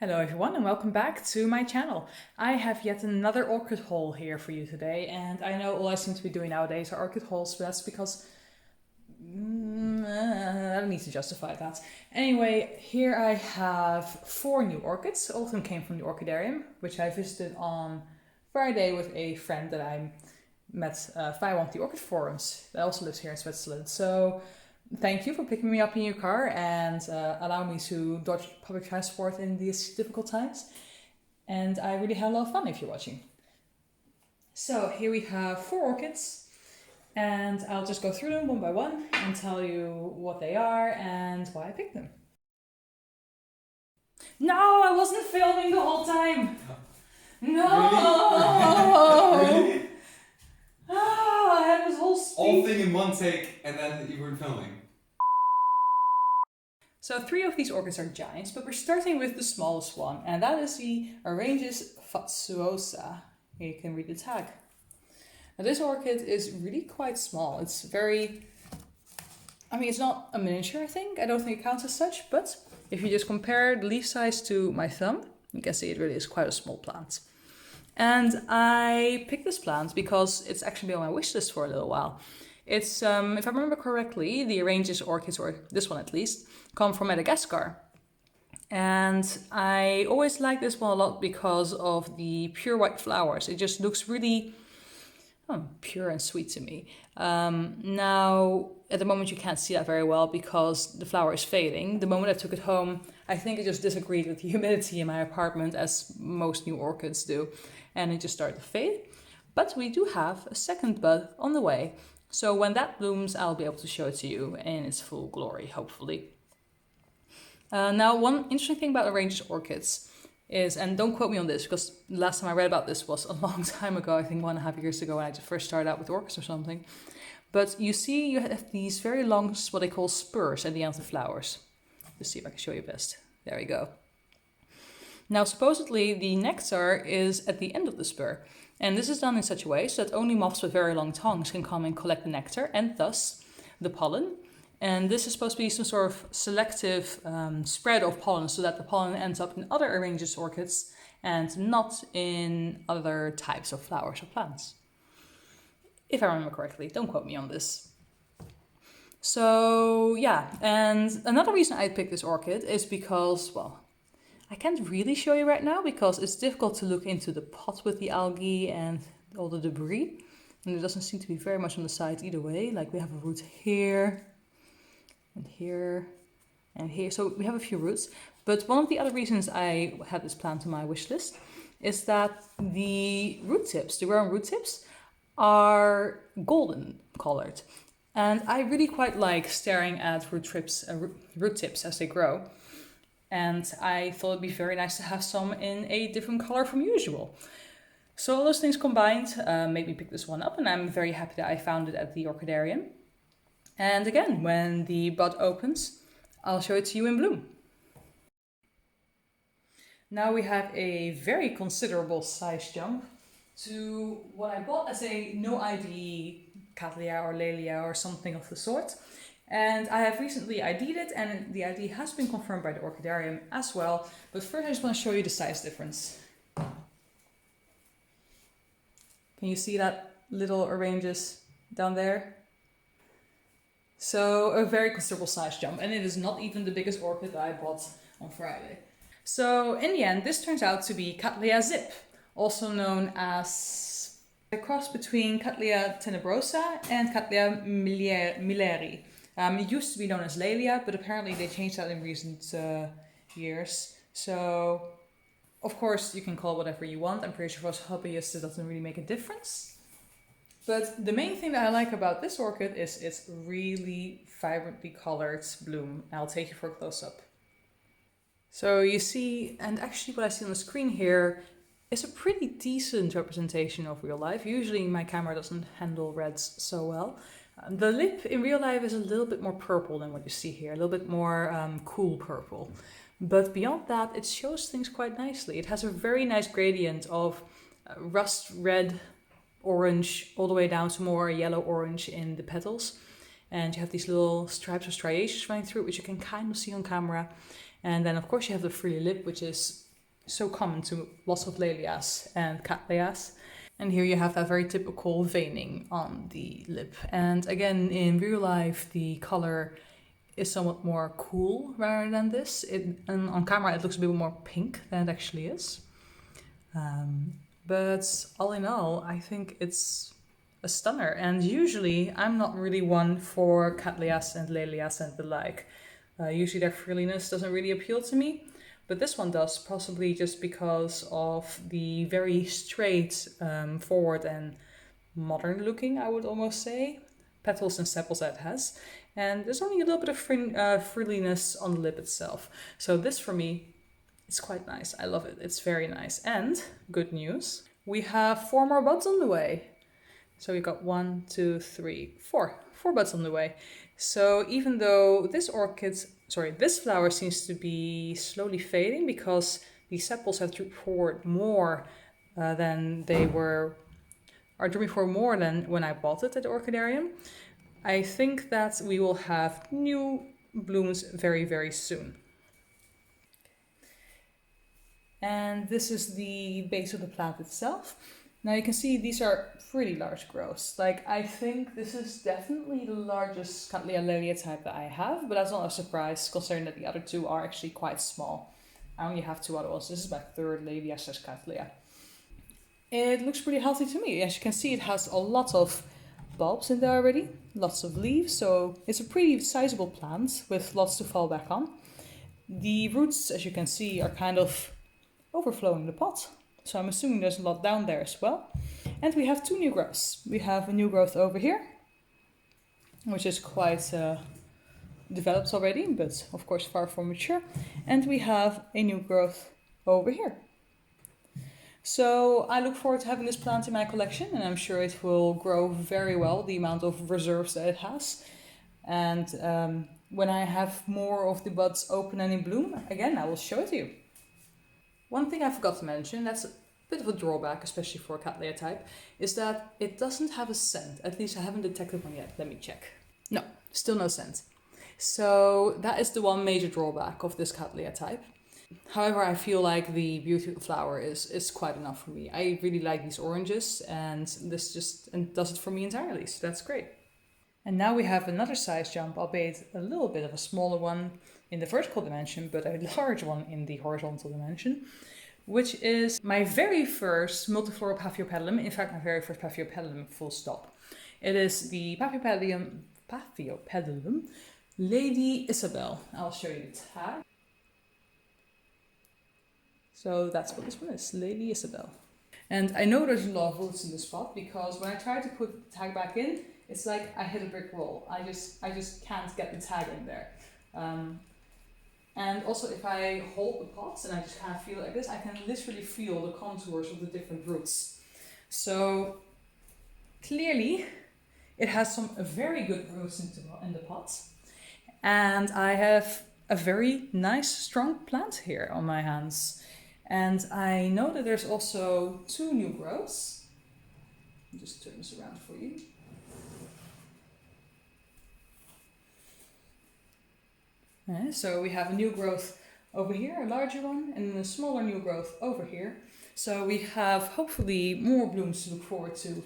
Hello everyone and welcome back to my channel. I have yet another orchid haul here for you today, and I know all I seem to be doing nowadays are orchid hauls, but that's because I don't need to justify that. Anyway, here I have 4 new orchids. All of them came from the Orchidarium, which I visited on Friday with a friend that I met via one of the orchid forums that also lives here in Switzerland. So thank you for picking me up in your car and allowing me to dodge public transport in these difficult times. And I really had a lot of fun if you're watching. So here we have 4 orchids, and I'll just go through them one by one and tell you what they are and why I picked them. No, I wasn't filming the whole time! No! Really? Ah, I had this whole speech. Whole thing in one take and then you weren't filming. So 3 of these orchids are giants, but we're starting with the smallest one, and that is the Aerangis Fastuosa. Here you can read the tag. Now this orchid is really quite small. It's it's not a miniature, I think. I don't think it counts as such, but if you just compare the leaf size to my thumb, you can see it really is quite a small plant. And I picked this plant because it's actually been on my wish list for a little while. It's, if I remember correctly, the Aerangis orchids, or this one at least, come from Madagascar. And I always like this one a lot because of the pure white flowers. It just looks really pure and sweet to me. Now, at the moment you can't see that very well because the flower is fading. The moment I took it home, I think it just disagreed with the humidity in my apartment, as most new orchids do, and it just started to fade. But we do have a second bud on the way. So when that blooms, I'll be able to show it to you in its full glory, hopefully. Now, one interesting thing about Aerangis orchids is, and don't quote me on this, because the last time I read about this was a long time ago, I think 1.5 years ago when I first started out with orchids or something. But you see, you have these very long, what they call spurs at the end of the flowers. Let's see if I can show you best. There we go. Now, supposedly the nectar is at the end of the spur. And this is done in such a way so that only moths with very long tongues can come and collect the nectar and thus the pollen. And this is supposed to be some sort of selective spread of pollen so that the pollen ends up in other Aerangis orchids and not in other types of flowers or plants. If I remember correctly, don't quote me on this. So yeah, and another reason I picked this orchid is because, well, I can't really show you right now because it's difficult to look into the pot with the algae and all the debris. And there doesn't seem to be very much on the side either way. Like we have a root here and here and here. So we have a few roots. But one of the other reasons I had this plant on my wish list is that the root tips, the grown root tips, are golden colored. And I really quite like staring at root tips as they grow. And I thought it'd be very nice to have some in a different color from usual. So all those things combined made me pick this one up, and I'm very happy that I found it at the Orchidarium. And again, when the bud opens, I'll show it to you in bloom. Now we have a very considerable size jump to what I bought as a no ID Cattleya or Lelia or something of the sort. And I have recently ID'd it, and the ID has been confirmed by the Orchidarium as well. But first I just want to show you the size difference. Can you see that little Aerangis down there? So a very considerable size jump, and it is not even the biggest orchid that I bought on Friday. So in the end, this turns out to be Cattley Zip, also known as a cross between Cattley tenebrosa and Cattley milleri. It used to be known as Lelia, but apparently they changed that in recent years. So, of course, you can call it whatever you want. I'm pretty sure for us hobbyists it doesn't really make a difference. But the main thing that I like about this orchid is its really vibrantly colored bloom. I'll take you for a close-up. So you see, and actually what I see on the screen here is a pretty decent representation of real life. Usually my camera doesn't handle reds so well. The lip in real life is a little bit more purple than what you see here, a little bit more cool purple. But beyond that, it shows things quite nicely. It has a very nice gradient of rust red, orange, all the way down to more yellow-orange in the petals. And you have these little stripes or striations running through it, which you can kind of see on camera. And then, of course, you have the frilly lip, which is so common to lots of Lelias and Cattleyas. And here you have that very typical veining on the lip. And again, in real life, the color is somewhat more cool rather than this. And on camera, it looks a bit more pink than it actually is. But all in all, I think it's a stunner. And usually, I'm not really one for Cattleyas and Lelias and the like. Usually their frilliness doesn't really appeal to me. But this one does, possibly just because of the very straight, forward and modern looking, I would almost say, petals and sepals that it has. And there's only a little bit of frilliness on the lip itself. So this for me, it's quite nice. I love it. It's very nice. And good news, we have 4 more buds on the way. So we've got 1, 2, 3, 4. 4 buds on the way. So even though this flower seems to be slowly fading because the sepals have drooped forward more than they are drooping forward more than when I bought it at the Orchidarium, I think that we will have new blooms very, very soon. And this is the base of the plant itself. Now you can see these are pretty large growths. Like, I think this is definitely the largest Cattleya Lelia type that I have, but that's not a surprise considering that the other 2 are actually quite small. I only have 2 other ones. This is my 3rd Lelia / Cattleya. It looks pretty healthy to me. As you can see, it has a lot of bulbs in there already, lots of leaves, so it's a pretty sizable plant with lots to fall back on. The roots, as you can see, are kind of overflowing the pot. So I'm assuming there's a lot down there as well. And we have 2 new growths. We have a new growth over here, which is quite developed already, but of course far from mature. And we have a new growth over here. So I look forward to having this plant in my collection, and I'm sure it will grow very well, the amount of reserves that it has. And when I have more of the buds open and in bloom, again, I will show it to you. One thing I forgot to mention, that's a bit of a drawback, especially for a Cattleya type, is that it doesn't have a scent. At least I haven't detected one yet. Let me check. No, still no scent. So that is the one major drawback of this Cattleya type. However, I feel like the beauty of the flower is quite enough for me. I really like these oranges, and this just does it for me entirely, so that's great. And now we have another size jump, albeit a little bit of a smaller one in the vertical dimension, but a large one in the horizontal dimension, which is my very first multifloral Paphiopedilum, in fact my very first Paphiopedilum full stop. It is the Paphiopedilum Lady Isabel. I'll show you the tag. So that's what this one is, Lady Isabel. And I know there's a lot of roots in this spot because when I try to put the tag back in, it's like I hit a brick wall. I just can't get the tag in there. And also if I hold the pots and I just kind of feel like this, I can literally feel the contours of the different roots. So clearly it has some very good roots in the pots. And I have a very nice strong plant here on my hands. And I know that there's also 2 new growths. I'll just turn this around for you. So we have a new growth over here, a larger one, and a smaller new growth over here. So we have hopefully more blooms to look forward to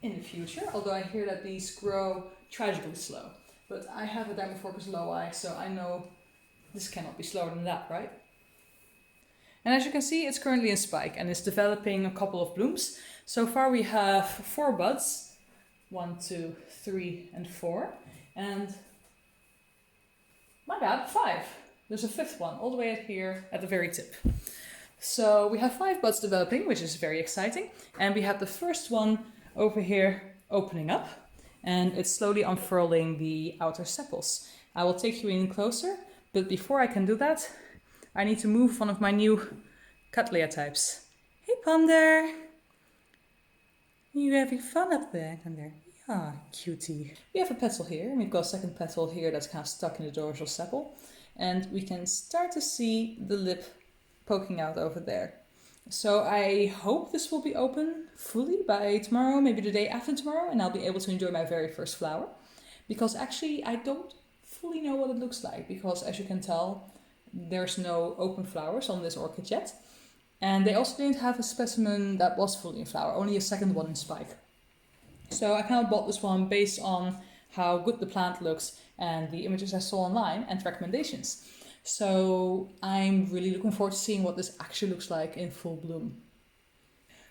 in the future, although I hear that these grow tragically slow. But I have a Dimorphorus lowi, so I know this cannot be slower than that, right? And as you can see, it's currently in spike and it's developing a couple of blooms. So far we have 4 buds, 1, 2, 3, and 4. And my bad, 5. There's a 5th one all the way out here at the very tip. So we have 5 buds developing, which is very exciting. And we have the first one over here opening up, and it's slowly unfurling the outer sepals. I will take you in closer, but before I can do that, I need to move one of my new Cattleya types. Hey Ponder! You having fun up there, Ponder? Ah, cutie. We have a petal here, and we've got a second petal here that's kind of stuck in the dorsal sepal. And we can start to see the lip poking out over there. So I hope this will be open fully by tomorrow, maybe the day after tomorrow, and I'll be able to enjoy my very first flower. Because actually I don't fully know what it looks like, because as you can tell, there's no open flowers on this orchid yet. And they also didn't have a specimen that was fully in flower, only a second one in spike. So I kind of bought this one based on how good the plant looks and the images I saw online and recommendations. So I'm really looking forward to seeing what this actually looks like in full bloom.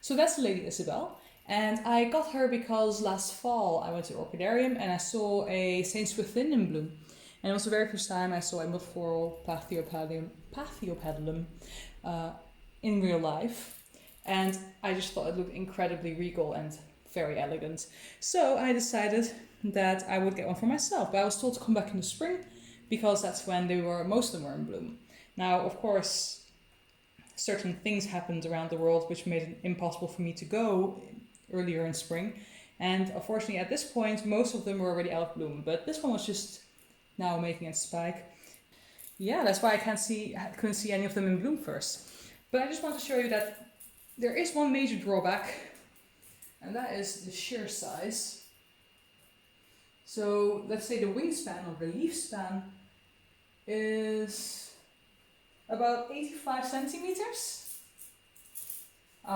So that's the lady Isabel. And I got her because last fall I went to Orchidarium and I saw a St. Swithin in bloom. And it was the very first time I saw a multifloral Paphiopedilum in real life. And I just thought it looked incredibly regal and very elegant. So I decided that I would get one for myself. But I was told to come back in the spring because that's when most of them were in bloom. Now, of course, certain things happened around the world which made it impossible for me to go earlier in spring. And unfortunately at this point most of them were already out of bloom. But this one was just now making its spike. Yeah, that's why I couldn't see any of them in bloom first. But I just want to show you that there is one major drawback, and that is the sheer size. So let's say the wingspan or the leaf span is about 85 centimeters.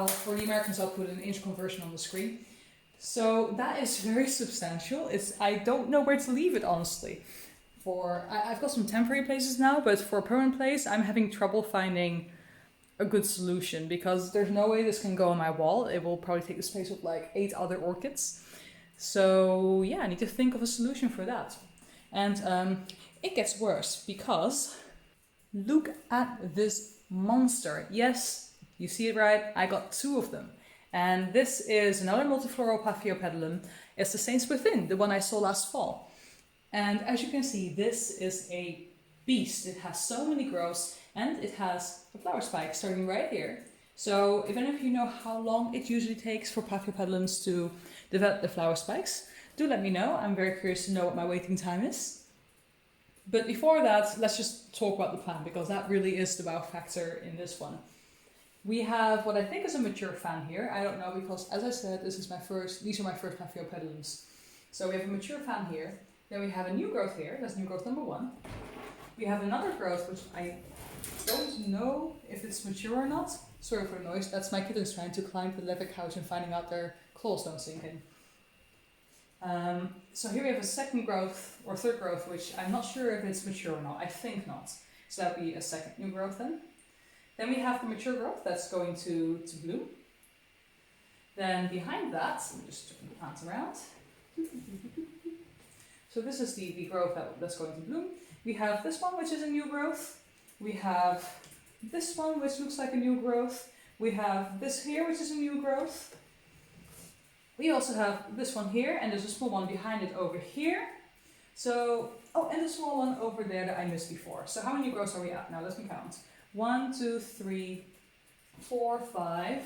For the Americans I'll put an inch conversion on the screen. So that is very substantial. I don't know where to leave it, honestly. I've got some temporary places now, but for a permanent place I'm having trouble finding a good solution because there's no way this can go on my wall. It will probably take the space of like 8 other orchids. So yeah, I need to think of a solution for that. And it gets worse because look at this monster. Yes, you see it right, I got 2 of them. And this is another multifloral Paphiopedilum. It's the St. Swithin, the one I saw last fall. And as you can see, this is a beast. It has so many growths and it has a flower spike starting right here. So if any of you know how long it usually takes for Paphiopedilums to develop the flower spikes, do let me know. I'm very curious to know what my waiting time is. But before that, let's just talk about the plant because that really is the wow factor in this one. We have what I think is a mature fan here. I don't know because, as I said, these are my first Paphiopedilums. So we have a mature fan here. Then we have a new growth here. That's new growth number 1. We have another growth which I don't know if it's mature or not. Sorry for the noise. That's my kittens trying to climb the leather couch and finding out their claws don't sink in. So here we have a second growth or third growth, which I'm not sure if it's mature or not. I think not. So that would be a second new growth then. Then we have the mature growth that's going to bloom. Then behind that, let me just turn the plant around. So this is the growth that's going to bloom. We have this one, which is a new growth. We have this one, which looks like a new growth. We have this here, which is a new growth. We also have this one here, and there's a small one behind it over here. So, oh, and a small one over there that I missed before. So how many growths are we at now? Let me count. 1, 2, 3, 4, 5,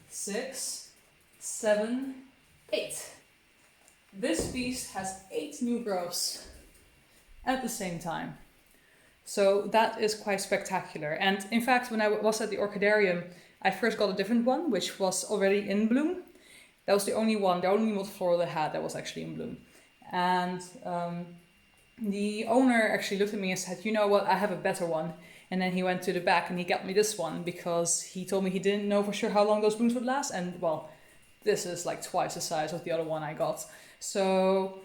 6, 7, 8. This beast has 8 new growths at the same time. So that is quite spectacular. And in fact, when I was at the Orchidarium, I first got a different one, which was already in bloom. That was the only multifloral I had that was actually in bloom. And the owner actually looked at me and said, you know what, I have a better one. And then he went to the back and he got me this one because he told me he didn't know for sure how long those blooms would last. And well, this is like twice the size of the other one I got. So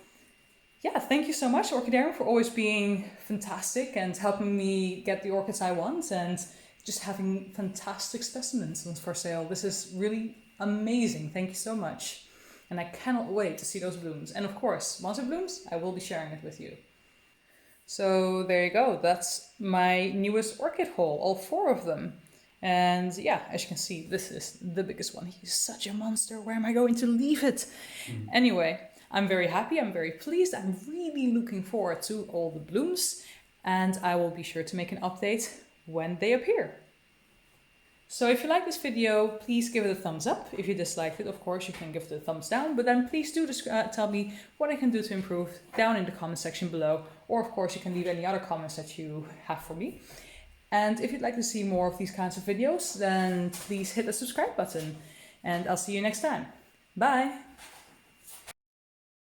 yeah, thank you so much, Orchidarium, for always being fantastic and helping me get the orchids I want and just having fantastic specimens for sale. This is really amazing. Thank you so much. And I cannot wait to see those blooms. And of course, once it blooms, I will be sharing it with you. So there you go. That's my newest orchid haul, all 4 of them. And yeah, as you can see, this is the biggest one. He's such a monster. Where am I going to leave it? Anyway, I'm very happy. I'm very pleased. I'm really looking forward to all the blooms. And I will be sure to make an update when they appear. So if you like this video, please give it a thumbs up. If you disliked it, of course, you can give it a thumbs down. But then please do tell me what I can do to improve down in the comment section below. Or of course, you can leave any other comments that you have for me. And if you'd like to see more of these kinds of videos, then please hit the subscribe button. And I'll see you next time. Bye!